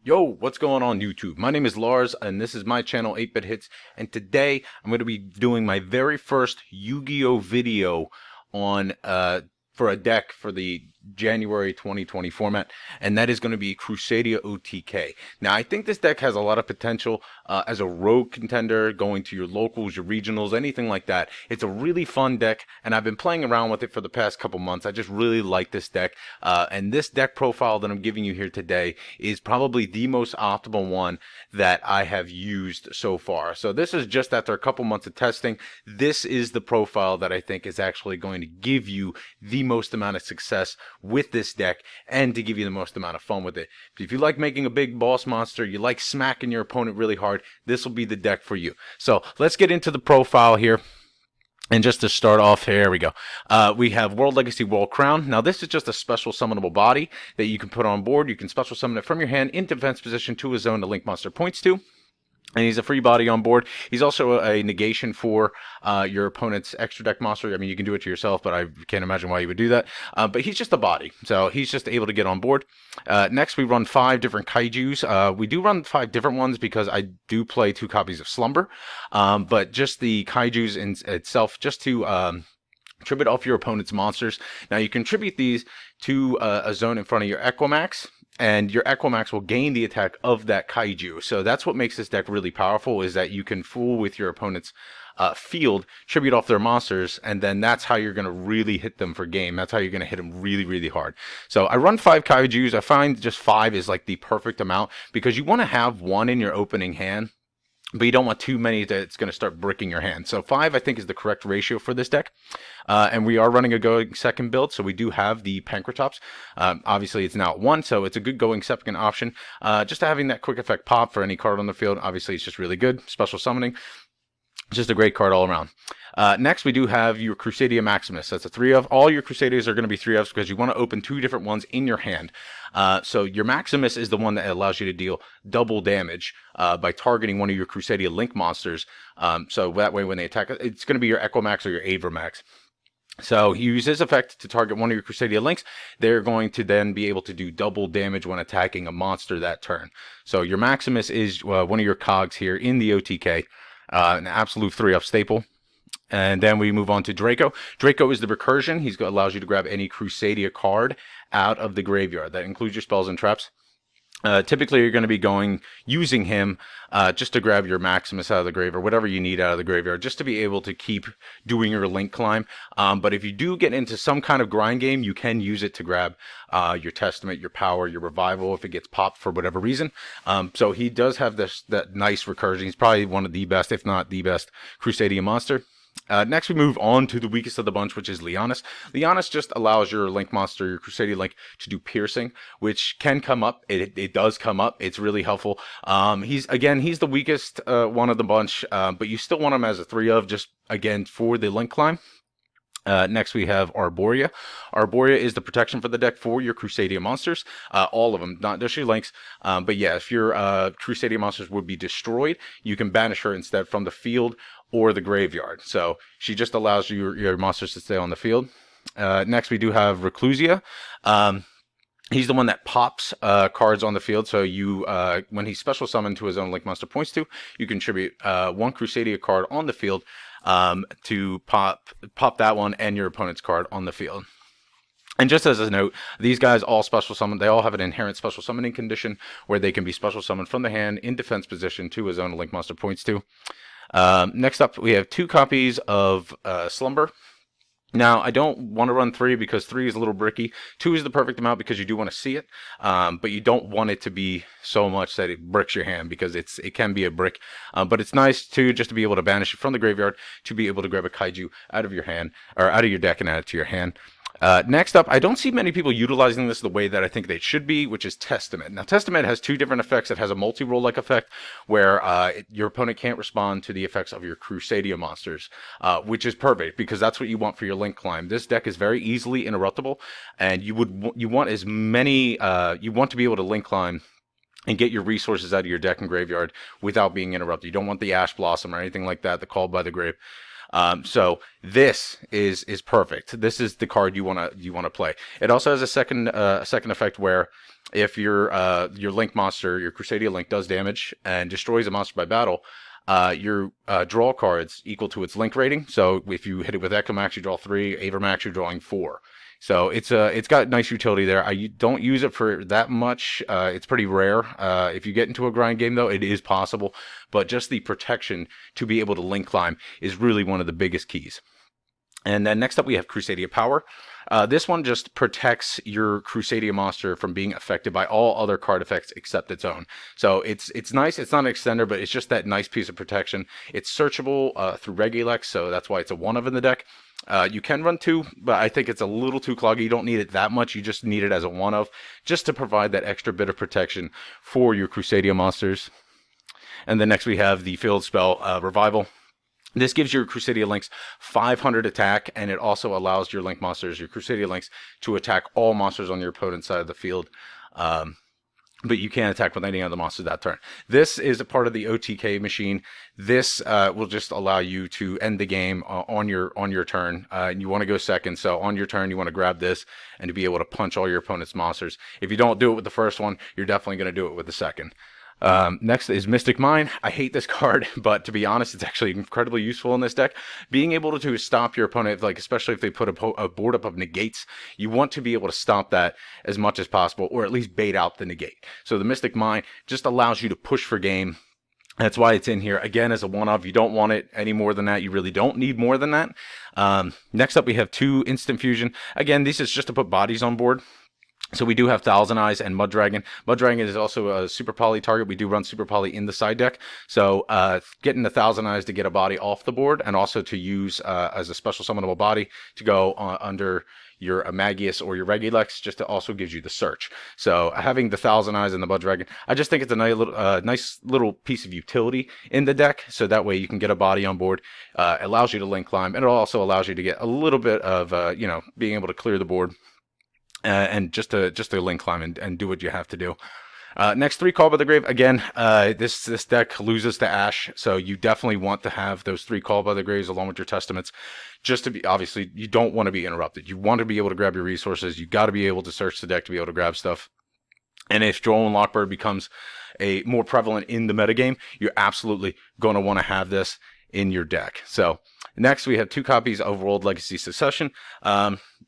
Yo, what's going on YouTube? My name is Lars and this is my channel 8-Bit Hits, and today I'm going to be doing my very first Yu-Gi-Oh video on for a deck for the January 2020 format, and that is going to be Crusadia OTK. Now, I think this deck has a lot of potential as a rogue contender, going to your locals, your regionals, anything like that. It's a really fun deck, and I've been playing around with it for the past couple months. I just really like this deck, and this deck profile that I'm giving you here today is probably the most optimal one that I have used so far. So this is just after a couple months of testing. This is the profile that I think is actually going to give you the most amount of success with this deck and to give you the most amount of fun with it. If you like making a big boss monster, you like smacking your opponent really hard, this will be the deck for you. So let's get into the profile here. And just to start off, here we go. We have World Legacy World Crown. Now, this is just a special summonable body that you can put on board. You can special summon it from your hand in defense position to a zone the link monster points to. And he's a free body on board. He's also a negation for your opponent's extra deck monster. I mean, you can do it to yourself, but I can't imagine why you would do that. But he's just a body, so he's just able to get on board. Next, we run 5 different kaijus. We do run 5 different ones because I do play 2 copies of Slumber. But just the kaijus in itself, just to tribute off your opponent's monsters. Now, you contribute these to a zone in front of your Equimax, and your Equimax will gain the attack of that kaiju. So that's what makes this deck really powerful, is that you can fool with your opponent's field, tribute off their monsters, and then that's how you're going to really hit them for game. That's how you're going to hit them really, really hard. So I run 5 kaijus. I find just 5 is like the perfect amount, because you want to have 1 in your opening hand, but you don't want too many that it's going to start bricking your hand. So 5, I think, is the correct ratio for this deck. And we are running a going second build, so we do have the Pankratops. Obviously, it's now at 1, so it's a good going second option. Just having that quick effect pop for any card on the field, obviously, it's just really good. Special summoning, just a great card all around. Next, we do have your Crusadia Maximus. That's a 3-of. All your Crusadias are going to be 3-ofs because you want to open 2 different ones in your hand. So your Maximus is the one that allows you to deal double damage by targeting one of your Crusadia Link monsters. So that way when they attack, it's going to be your Equimax or your Avermax. So you use this effect to target one of your Crusadia Links. They're going to then be able to do double damage when attacking a monster that turn. So your Maximus is one of your cogs here in the OTK. An absolute 3-of staple. And then we move on to Draco. Draco is the recursion. He allows you to grab any Crusadia card out of the graveyard. That includes your spells and traps. Typically, you're going to be using him just to grab your Maximus out of the grave, or whatever you need out of the graveyard, just to be able to keep doing your link climb. But if you do get into some kind of grind game, you can use it to grab your Testament, your Power, your Revival, if it gets popped for whatever reason. So he does have that nice recursion. He's probably one of the best, if not the best, Crusadia monster. Next, we move on to the weakest of the bunch, which is Leonis. Leonis just allows your Link monster, your Crusadia Link, to do piercing, which can come up. It does come up. It's really helpful. He's the weakest one of the bunch, but you still want him as a 3-of, just, again, for the Link climb. Next, we have Arborea. Arborea is the protection for the deck for your Crusadia monsters. All of them, not just your Links. But yeah, if your Crusadia monsters would be destroyed, you can banish her instead from the field or the graveyard. So she just allows your monsters to stay on the field. Next, we do have Reclusia. He's the one that pops cards on the field. So you, when he's special summoned to his own Link monster points to, you contribute 1 Crusadia card on the field to pop that one and your opponent's card on the field. And just as a note, these guys all special summon. They all have an inherent special summoning condition where they can be special summoned from the hand in defense position to his own Link monster points to. Next up, we have 2 copies of Slumber. Now, I don't want to run 3 because 3 is a little bricky. 2 is the perfect amount because you do want to see it, but you don't want it to be so much that it bricks your hand, because it can be a brick. But it's nice too, just to be able to banish it from the graveyard, to be able to grab a kaiju out of your hand, or out of your deck, and add it to your hand. Next up, I don't see many people utilizing this the way that I think they should be, which is Testament. Now, Testament has 2 different effects. It has a multi-role-like effect where your opponent can't respond to the effects of your Crusadia monsters, which is perfect because that's what you want for your Link climb. This deck is very easily interruptible, and you want as many, you want to be able to Link climb and get your resources out of your deck and graveyard without being interrupted. You don't want the Ash Blossom or anything like that, the Called by the Grave. So this is perfect. This is the card you wanna play. It also has a second effect where if your Link monster, your Crusadia Link, does damage and destroys a monster by battle, your draw cards equal to its Link rating. So if you hit it with Echo Max, you draw 3. Avermax, you're drawing 4. So it's got nice utility there. I don't use it for that much. It's pretty rare. If you get into a grind game, though, it is possible. But just the protection to be able to link climb is really one of the biggest keys. And then next up we have Crusadia Power. This one just protects your Crusadia monster from being affected by all other card effects except its own. So it's nice. It's not an extender, but it's just that nice piece of protection. It's searchable through Regilex, so that's why it's a 1-of in the deck. You can run 2, but I think it's a little too cloggy. You don't need it that much. You just need it as a 1-of, just to provide that extra bit of protection for your Crusadia monsters. And then next we have the field spell, Revival. This gives your Crusadia Links 500 attack, and it also allows your Link monsters, your Crusadia Links, to attack all monsters on your opponent's side of the field. But you can't attack with any other monster that turn. This is a part of the OTK machine. This will just allow you to end the game on your turn. You want to go second, so on your turn you want to grab this and to be able to punch all your opponent's monsters. If you don't do it with the first one, you're definitely going to do it with the second. Next is Mystic Mine. I hate this card, but to be honest, it's actually incredibly useful in this deck. Being able to stop your opponent, like especially if they put a board up of negates, you want to be able to stop that as much as possible, or at least bait out the negate. So the Mystic Mine just allows you to push for game. That's why it's in here, again, as a 1-of. You don't want it any more than that. You really don't need more than that. Next up, we have 2 Instant Fusion. Again, this is just to put bodies on board. So we do have Thousand Eyes and Mud Dragon. Mud Dragon is also a Super Poly target. We do run Super Poly in the side deck. So getting the Thousand Eyes to get a body off the board, and also to use as a special summonable body to go under your Magius or your Regilex, just to also gives you the search. So having the Thousand Eyes and the Mud Dragon, I just think it's a nice little piece of utility in the deck. So that way you can get a body on board. Allows you to link climb, and it also allows you to get a little bit of being able to clear the board. And just to link climb and do what you have to do. Next, 3 Call by the Grave. Again, this deck loses to Ash, so you definitely want to have those 3 Call by the Graves along with your Testaments. Just to be, obviously, you don't want to be interrupted. You want to be able to grab your resources. You got to be able to search the deck to be able to grab stuff. And if Droll and Lockbird becomes a more prevalent in the metagame, you're absolutely going to want to have this in your deck. So next we have 2 copies of World Legacy Succession.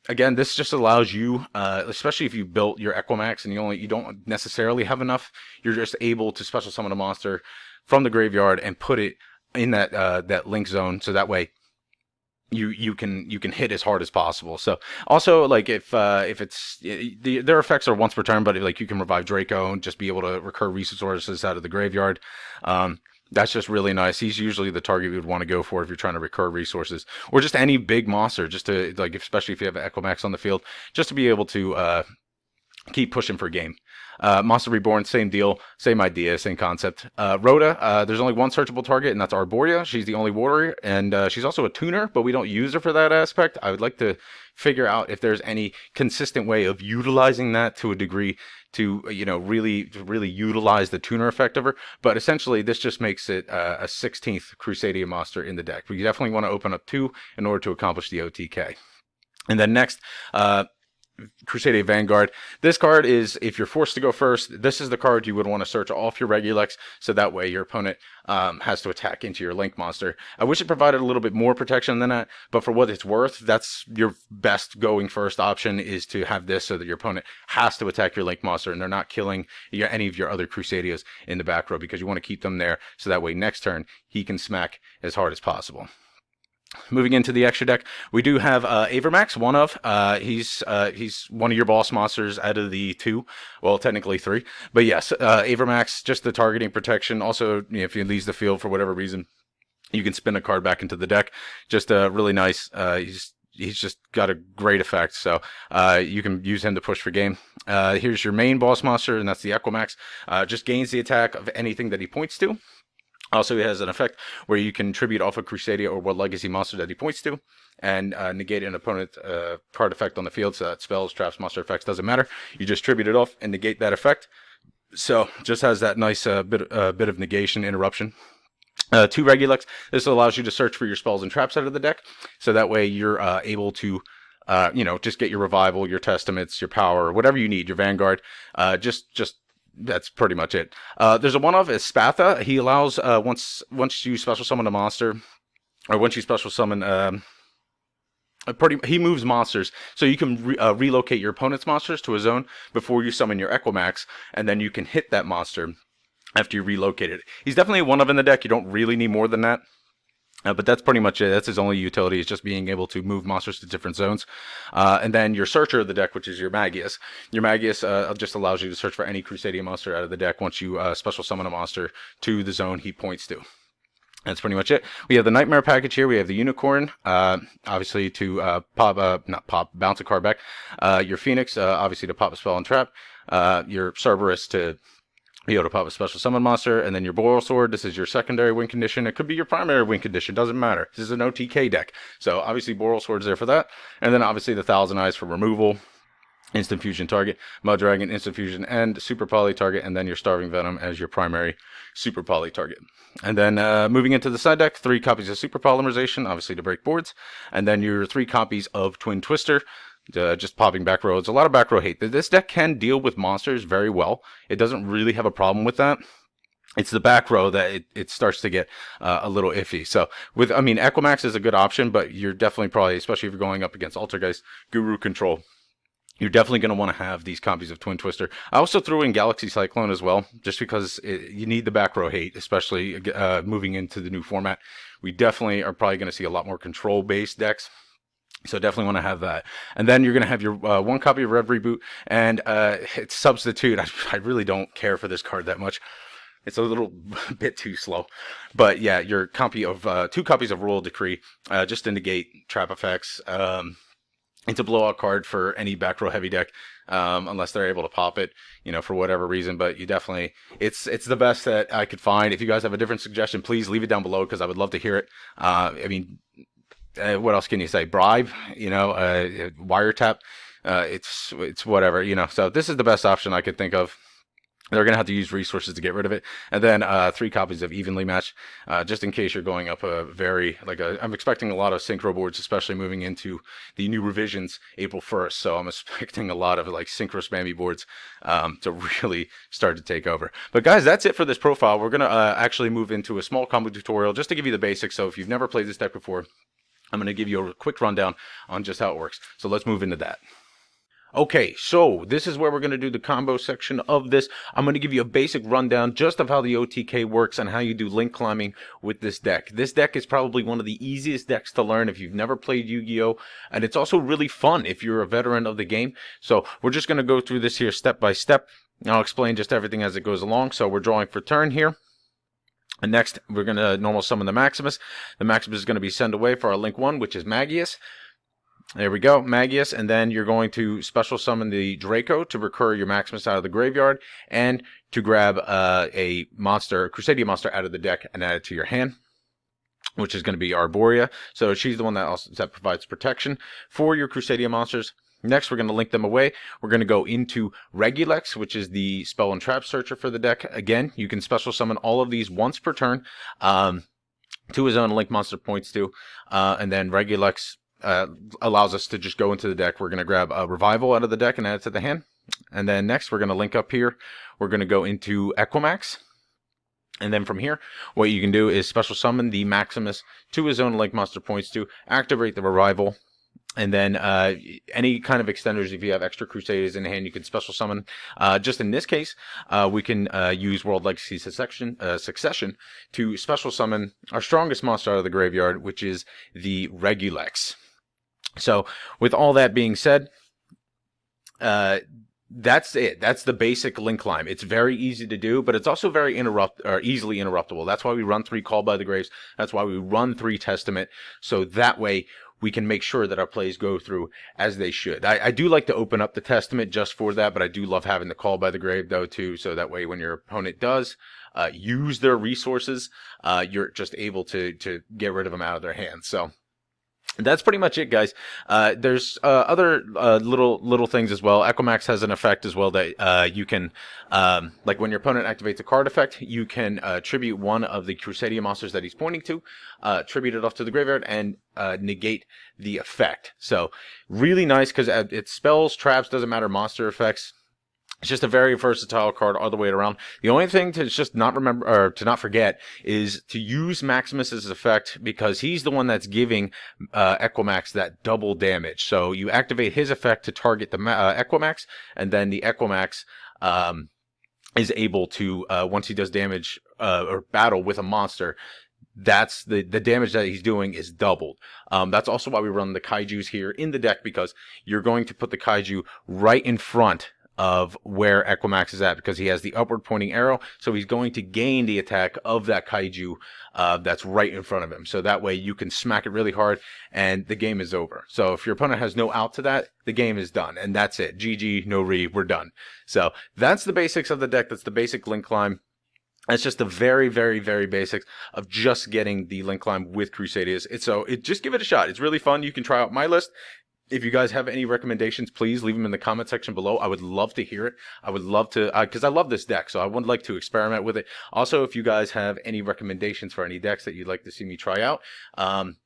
Again, this just allows you, especially if you built your Equimax and you don't necessarily have enough, you're just able to special summon a monster from the graveyard and put it in that link zone, so that way you can hit as hard as possible. So also, like, if it's their effects are once per turn, but like you can revive Draco and just be able to recur resources out of the graveyard. That's just really nice. He's usually the target you would want to go for if you're trying to recur resources, or just any big monster, just to, like, especially if you have an Equimax on the field, just to be able to keep pushing for game. Monster Reborn, same deal, same idea, same concept. Rhoda, there's only one searchable target, and that's Arborea. She's the only warrior, and she's also a tuner, but we don't use her for that aspect. I would like to figure out if there's any consistent way of utilizing that to a degree to, really utilize the tuner effect of her. But essentially, this just makes it a 16th Crusadia monster in the deck. We definitely want to open up 2 in order to accomplish the OTK. And then next, Crusadia Vanguard. This card is, if you're forced to go first, this is the card you would want to search off your Regilex, so that way your opponent has to attack into your Link monster. I wish it provided a little bit more protection than that, but for what it's worth, that's your best going first option, is to have this so that your opponent has to attack your Link monster and they're not killing any of your other Crusadias in the back row, because you want to keep them there so that way next turn he can smack as hard as possible. Moving into the extra deck, we do have Avermax, 1-of. He's one of your boss monsters out of the 2, well, technically 3. But yes, Avermax, just the targeting protection. Also, if he leaves the field for whatever reason, you can spin a card back into the deck. Just really nice. He's just got a great effect, so you can use him to push for game. Here's your main boss monster, and that's the Equimax. Just gains the attack of anything that he points to. Also, he has an effect where you can tribute off a Crusadia or World Legacy monster that he points to, and negate an opponent's card effect on the field. So that spells, traps, monster effects, doesn't matter. You just tribute it off and negate that effect. So just has that nice bit of negation, interruption. 2 Regulux. This allows you to search for your spells and traps out of the deck, so that way you're able to, just get your revival, your testaments, your power, whatever you need, your vanguard. Just that's pretty much it. There's a one-off is Spatha. He allows once you special summon a monster, or once you special summon. He moves monsters, so you can relocate your opponent's monsters to a zone before you summon your Equimax, and then you can hit that monster after you relocate it. He's definitely one of in the deck. You don't really need more than that. But that's pretty much it. That's his only utility, is just being able to move monsters to different zones. And then your searcher of the deck, which is your Magius. Your Magius just allows you to search for any Crusadia monster out of the deck once you special summon a monster to the zone he points to. That's pretty much it. We have the Nightmare package here. We have the Unicorn, obviously to bounce a card back. Your Phoenix, obviously to pop a spell and trap. Your Cerberus to be able to pop a special summon monster. And then your Boral Sword, this is your secondary win condition. It could be your primary win condition, doesn't matter. This is an OTK deck. So obviously Boral Sword's there for that. And then obviously the Thousand Eyes for removal. Instant Fusion target, Mud Dragon, Instant Fusion, and Super Poly target, and then your Starving Venom as your primary Super Poly target. And then moving into the side deck, 3 copies of Super Polymerization, obviously to break boards, and then your 3 copies of Twin Twister, just popping back row. It's a lot of back row hate. This deck can deal with monsters very well. It doesn't really have a problem with that. It's the back row that it starts to get a little iffy. So Equimax is a good option, but you're definitely probably, especially if you're going up against Altergeist, Guru Control, you're definitely going to want to have these copies of Twin Twister. I also threw in Galaxy Cyclone as well, just because you need the back row hate, especially moving into the new format. We definitely are probably going to see a lot more control-based decks, so definitely want to have that. And then you're going to have your 1 copy of Rev Reboot, and it's Substitute. I really don't care for this card that much. It's a little bit too slow. But yeah, your copy of 2 copies of Royal Decree, just to negate trap effects. It's a blowout card for any back row heavy deck, unless they're able to pop it, for whatever reason. But you definitely, it's the best that I could find. If you guys have a different suggestion, please leave it down below, because I would love to hear it. What else can you say? Bribe, wiretap. It's whatever, So this is the best option I could think of. They're going to have to use resources to get rid of it. And then 3 copies of Evenly Matched, just in case you're going up I'm expecting a lot of synchro boards, especially moving into the new revisions April 1st. So I'm expecting a lot of synchro spammy boards to really start to take over. But guys, that's it for this profile. We're going to actually move into a small combo tutorial just to give you the basics. So if you've never played this deck before, I'm going to give you a quick rundown on just how it works. So let's move into that. Okay, so this is where we're going to do the combo section of this. I'm going to give you a basic rundown just of how the OTK works and how you do link climbing with this deck. This deck is probably one of the easiest decks to learn if you've never played Yu-Gi-Oh! And it's also really fun if you're a veteran of the game. So we're just going to go through this here step by step. I'll explain just everything as it goes along. So we're drawing for turn here. And next, we're going to normal summon the Maximus. The Maximus is going to be sent away for our link 1, which is Magius. There we go, Magius, and then you're going to special summon the Draco to recur your Maximus out of the graveyard, and to grab a Crusadia monster out of the deck and add it to your hand, which is going to be Arborea. So she's the one that provides protection for your Crusadia monsters. Next, we're going to link them away. We're going to go into Regulex, which is the spell and trap searcher for the deck. Again, you can special summon all of these once per turn to his own link monster points to, and then Regulex allows us to just go into the deck. We're going to grab a Revival out of the deck and add it to the hand. And then next, we're going to link up here. We're going to go into Equimax. And then from here, what you can do is special summon the Maximus to his own link monster points to, activate the Revival. And then any kind of extenders, if you have extra Crusaders in hand, you can special summon. Just in this case, we can use World Legacy Succession to special summon our strongest monster out of the graveyard, which is the Regulex. So with all that being said, that's it. That's the basic link climb. It's very easy to do, but it's also very easily interruptible. That's why we run 3 Call by the Graves. That's why we run 3 Testament. So that way we can make sure that our plays go through as they should. I do like to open up the Testament just for that, but I do love having the Call by the Grave though too. So that way when your opponent does use their resources, you're just able to get rid of them out of their hands. So That's pretty much it, guys. There's other little things as well. Equimax has an effect as well that you can, like when your opponent activates a card effect, you can tribute one of the Crusadia monsters that he's pointing to, tribute it off to the graveyard, and negate the effect. So really nice because it spells, traps, doesn't matter, monster effects. It's just a very versatile card all the way around. The only thing to just not remember or to not forget is to use Maximus's effect, because he's the one that's giving Equimax that double damage. So you activate his effect to target the Equimax, and then the Equimax is able to, once he does damage or battle with a monster, that's the damage that he's doing is doubled. That's also why we run the Kaijus here in the deck, because you're going to put the Kaiju right in front of where Equimax is at, because he has the upward pointing arrow, so he's going to gain the attack of that Kaiju that's right in front of him. So that way you can smack it really hard and the game is over. So if your opponent has no out to that, the game is done, and that's it. GG, no re, we're done. So that's the basics of the deck. That's the basic link climb. That's just the very, very, very basics of just getting the link climb with Crusadias. Just give it a shot. It's really fun. You can try out my list. If you guys have any recommendations, please leave them in the comment section below. I would love to hear it. I would love to, because I love this deck, so I would like to experiment with it. Also, if you guys have any recommendations for any decks that you'd like to see me try out, I'm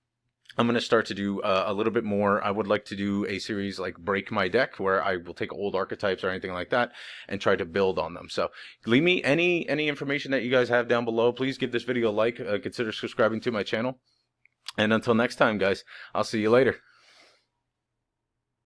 going to start to do a little bit more. I would like to do a series like Break My Deck, where I will take old archetypes or anything like that and try to build on them. So leave me any information that you guys have down below. Please give this video a like. Consider subscribing to my channel. And until next time, guys, I'll see you later.